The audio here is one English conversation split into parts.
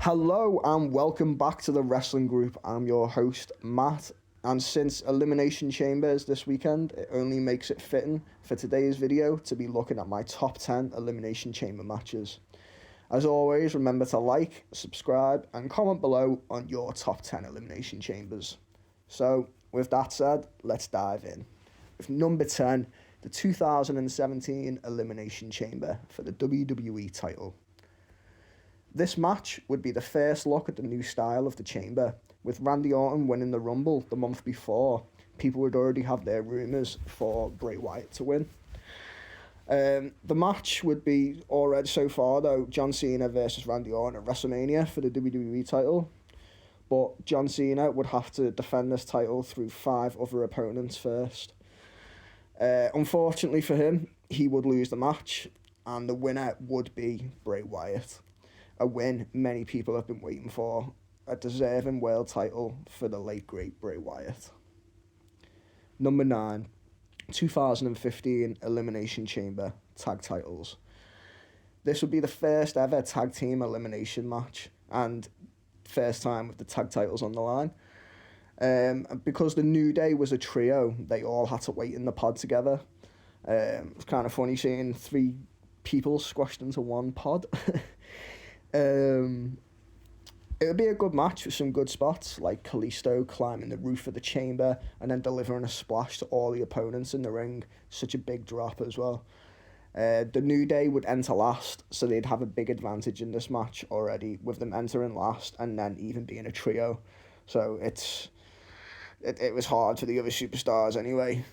Hello and welcome back to the Wrestling Group. I'm your host, Matt, and since Elimination Chamber is this weekend, it only makes it fitting for today's video to be looking at my top 10 Elimination Chamber matches. As always, remember to like, subscribe, and comment below on your top 10 Elimination Chambers. So, with that said, let's dive in. With number 10, the 2017 Elimination Chamber for the WWE title. This match would be the first look at the new style of the Chamber. With Randy Orton winning the Rumble the month before, people would already have their rumours for Bray Wyatt to win. The match would be already so far though, John Cena versus Randy Orton at WrestleMania for the WWE title. But John Cena would have to defend this title through 5 other opponents first. Unfortunately for him, he would lose the match, and the winner would be Bray Wyatt. A win many people have been waiting for, a deserving world title for the late great Bray Wyatt. Number 9, 2015 Elimination Chamber Tag Titles. This would be the first ever tag team elimination match, and first time with the tag titles on the line. Because the New Day was a trio, they all had to wait in the pod together. It's kind of funny seeing 3 people squashed into one pod. It would be a good match with some good spots, like Kalisto climbing the roof of the chamber and then delivering a splash to all the opponents in the ring. Such a big drop as well. The New Day would enter last, so they'd have a big advantage in this match already, with them entering last and then even being a trio. So it was hard for the other superstars anyway.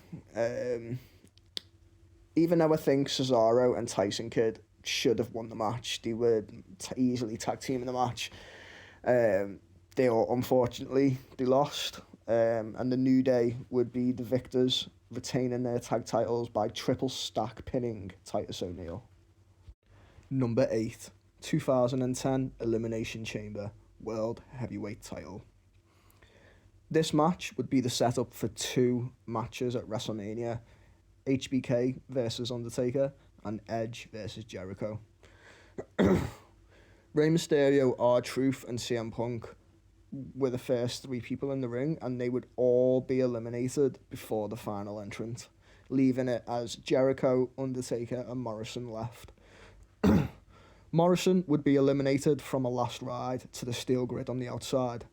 Even though I think Cesaro and Tyson Kidd should have won the match, they were easily tag team in the match. They all, unfortunately, they lost, and the New Day would be the victors, retaining their tag titles by triple stack pinning Titus O'Neil. Number 8, 2010 Elimination Chamber World Heavyweight title. This match would be the setup for 2 matches at WrestleMania, HBK versus Undertaker and Edge versus Jericho. Rey Mysterio, R-Truth and CM Punk were the first 3 people in the ring, and they would all be eliminated before the final entrant, leaving it as Jericho, Undertaker and Morrison left. Morrison would be eliminated from a last ride to the steel grid on the outside.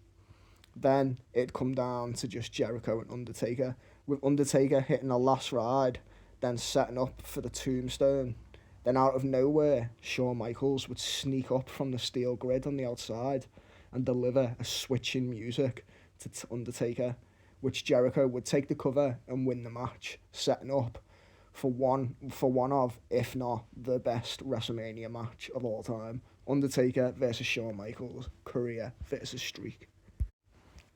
Then it'd come down to just Jericho and Undertaker, with Undertaker hitting a last ride, then setting up for the tombstone. Then out of nowhere, Shawn Michaels would sneak up from the steel grid on the outside and deliver a switch in music to Undertaker, which Jericho would take the cover and win the match, setting up for one of, if not the best WrestleMania match of all time. Undertaker versus Shawn Michaels, career versus streak.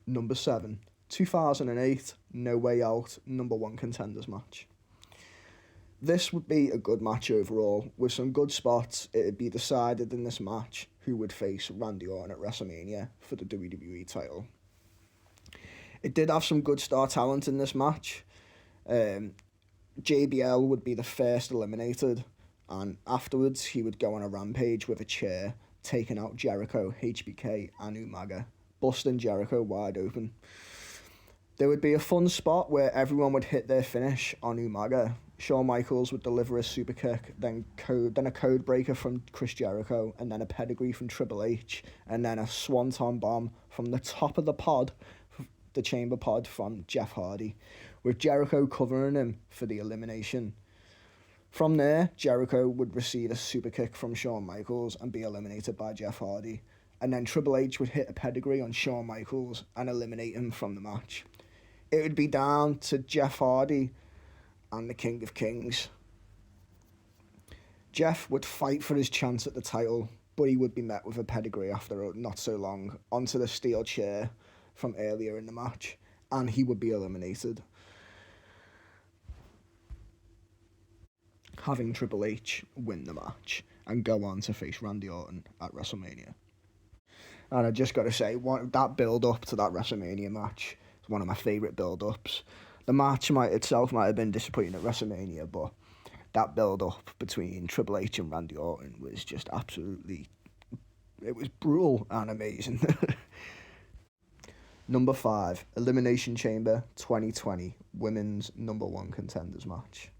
Number 7, 2008 No Way Out number 1 contenders match. This would be a good match overall. With some good spots, it would be decided in this match who would face Randy Orton at WrestleMania for the WWE title. It did have some good star talent in this match. JBL would be the first eliminated, and afterwards he would go on a rampage with a chair, taking out Jericho, HBK and Umaga, busting Jericho wide open. There would be a fun spot where everyone would hit their finish on Umaga. Shawn Michaels would deliver a super kick, then a code breaker from Chris Jericho, and then a pedigree from Triple H, and then a swanton bomb from the top of the pod, the chamber pod, from Jeff Hardy, with Jericho covering him for the elimination. From there, Jericho would receive a super kick from Shawn Michaels and be eliminated by Jeff Hardy, and then Triple H would hit a pedigree on Shawn Michaels and eliminate him from the match. It would be down to Jeff Hardy and the King of Kings. Jeff would fight for his chance at the title, but he would be met with a pedigree after not so long onto the steel chair from earlier in the match, and he would be eliminated, having Triple H win the match and go on to face Randy Orton at WrestleMania. And I just got to say, that build-up to that WrestleMania match is one of my favourite build-ups. The match itself might have been disappointing at WrestleMania, but that build-up between Triple H and Randy Orton was just absolutely brutal and amazing. Number 5, Elimination Chamber 2020 Women's number 1 contenders match.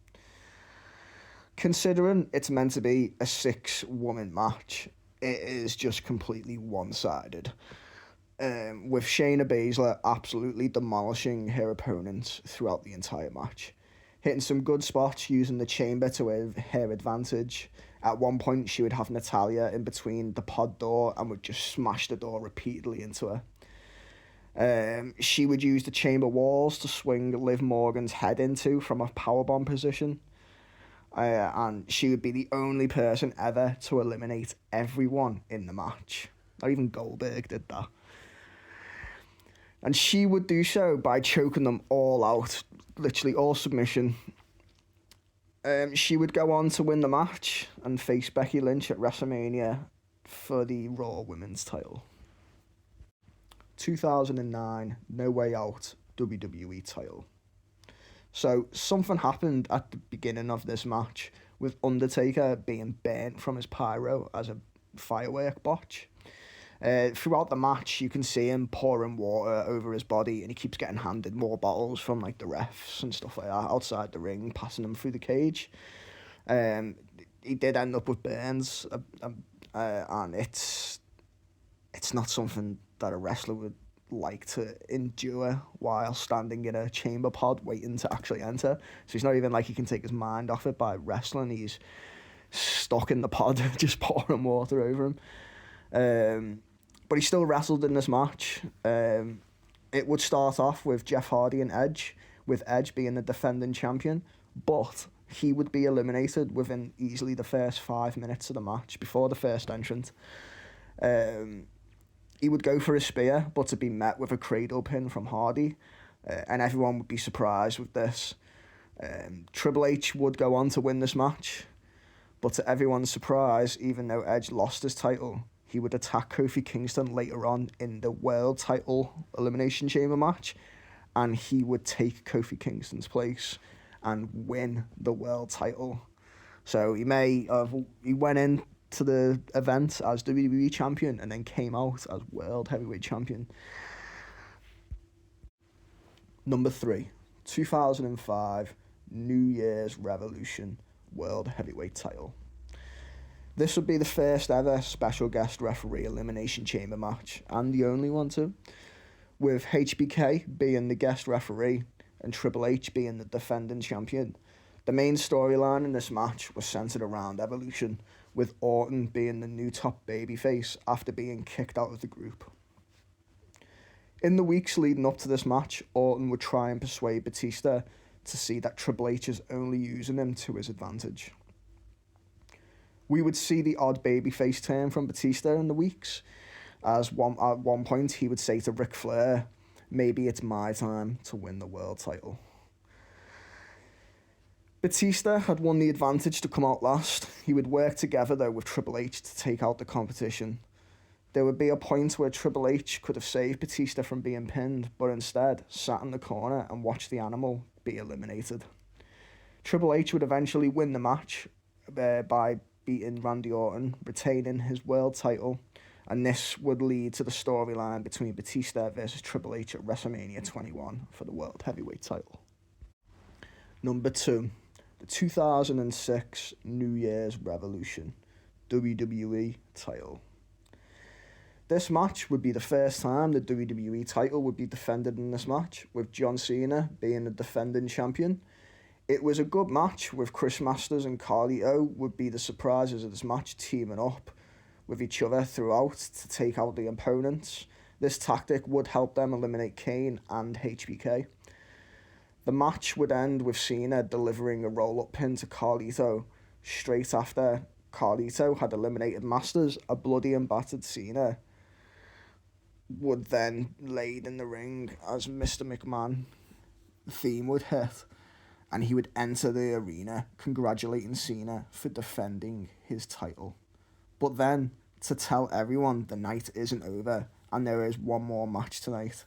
Considering it's meant to be a 6-woman match, it is just completely one-sided. With Shayna Baszler absolutely demolishing her opponents throughout the entire match. Hitting some good spots using the chamber to her advantage. At one point, she would have Natalya in between the pod door and would just smash the door repeatedly into her. She would use the chamber walls to swing Liv Morgan's head into from a powerbomb position. And she would be the only person ever to eliminate everyone in the match. Not even Goldberg did that. And she would do so by choking them all out, literally all submission. She would go on to win the match and face Becky Lynch at WrestleMania for the Raw Women's title. 2009 No Way Out WWE title. So something happened at the beginning of this match with Undertaker being burnt from his pyro as a firework botch. Throughout the match, you can see him pouring water over his body, and he keeps getting handed more bottles from like the refs and stuff like that outside the ring, passing them through the cage. He did end up with burns, and it's not something that a wrestler would like to endure while standing in a chamber pod waiting to actually enter. So it's not even like he can take his mind off it by wrestling. He's stuck in the pod, just pouring water over him. But he still wrestled in this match. It would start off with Jeff Hardy and Edge, with Edge being the defending champion, but he would be eliminated within easily the first 5 minutes of the match, before the first entrant. He would go for a spear, but to be met with a cradle pin from Hardy, and everyone would be surprised with this. Triple H would go on to win this match, but to everyone's surprise, even though Edge lost his title, he would attack Kofi Kingston later on in the world title Elimination Chamber match, and he would take Kofi Kingston's place and win the world title. So he went in to the event as WWE champion and then came out as world heavyweight champion. Number 3, 2005 New Year's Revolution World Heavyweight title. This would be the first ever special guest referee Elimination Chamber match, and the only one too, with HBK being the guest referee and Triple H being the defending champion. The main storyline in this match was centered around Evolution, with Orton being the new top babyface after being kicked out of the group. In the weeks leading up to this match, Orton would try and persuade Batista to see that Triple H is only using him to his advantage. We would see the odd babyface turn from Batista in the weeks, as at one point he would say to Ric Flair, "Maybe it's my time to win the world title." Batista had won the advantage to come out last. He would work together though with Triple H to take out the competition. There would be a point where Triple H could have saved Batista from being pinned, but instead sat in the corner and watched the animal be eliminated. Triple H would eventually win the match by beating Randy Orton, retaining his world title, and this would lead to the storyline between Batista versus Triple H at WrestleMania 21 for the world heavyweight title. Number 2, the 2006 New Year's Revolution WWE title. This match would be the first time the WWE title would be defended in this match, with John Cena being the defending champion. It was a good match, with Chris Masters and Carlito would be the surprises of this match, teaming up with each other throughout to take out the opponents. This tactic would help them eliminate Kane and HBK. The match would end with Cena delivering a roll-up pin to Carlito straight after Carlito had eliminated Masters. A bloody and battered Cena would then laid in the ring as Mr. McMahon theme would hit, and he would enter the arena congratulating Cena for defending his title. But then, to tell everyone the night isn't over and there is one more match tonight,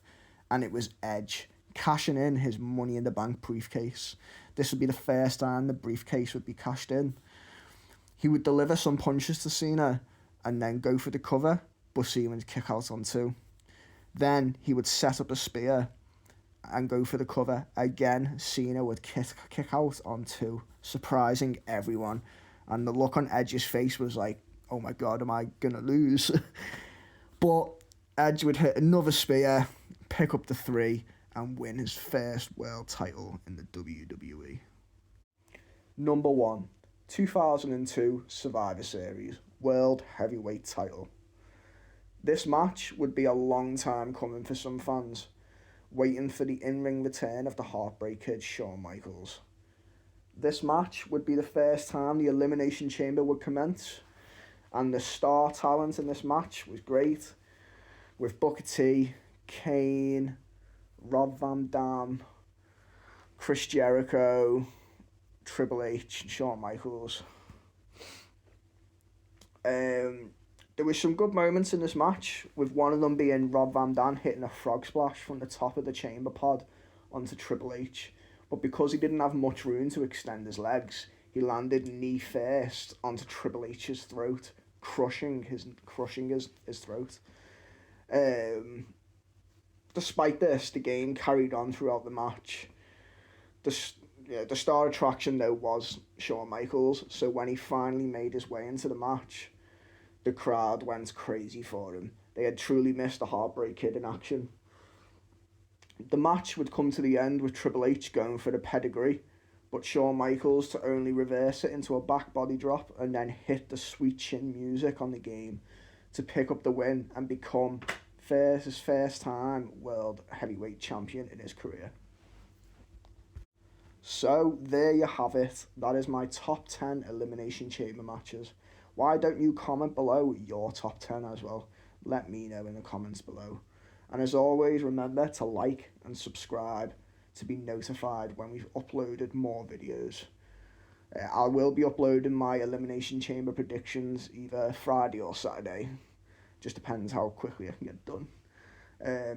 and it was Edge cashing in his Money in the Bank briefcase. This would be the first time the briefcase would be cashed in. He would deliver some punches to Cena, and then go for the cover, but Cena would kick out on 2. Then he would set up a spear and go for the cover. Again, Cena would kick out on 2, surprising everyone. And the look on Edge's face was like, oh my God, am I going to lose? But Edge would hit another spear, pick up the 3, and win his first world title in the WWE. Number 1, 2002 Survivor Series World Heavyweight title. This match would be a long time coming for some fans, waiting for the in-ring return of the Heartbreak Kid Shawn Michaels. This match would be the first time the Elimination Chamber would commence, and the star talent in this match was great, with Booker T, Kane, Rob Van Dam, Chris Jericho, Triple H, and Shawn Michaels. There was some good moments in this match, with one of them being Rob Van Dam hitting a frog splash from the top of the chamber pod onto Triple H. But because he didn't have much room to extend his legs, he landed knee first onto Triple H's throat, crushing his throat. Despite this, the game carried on throughout the match. The star attraction, though, was Shawn Michaels, so when he finally made his way into the match, the crowd went crazy for him. They had truly missed the Heartbreak Kid in action. The match would come to the end with Triple H going for the pedigree, but Shawn Michaels to only reverse it into a back body drop and then hit the sweet chin music on the game to pick up the win and become his first time World Heavyweight Champion in his career. So there you have it. That is my top 10 Elimination Chamber matches. Why don't you comment below your top 10 as well? Let me know in the comments below. And as always, remember to like and subscribe to be notified when we've uploaded more videos. I will be uploading my Elimination Chamber predictions either Friday or Saturday. Just depends how quickly I can get done.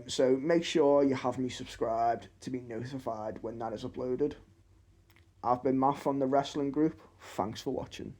So make sure you have me subscribed to be notified when that is uploaded. I've been Matt from the Wrestling Group. Thanks for watching.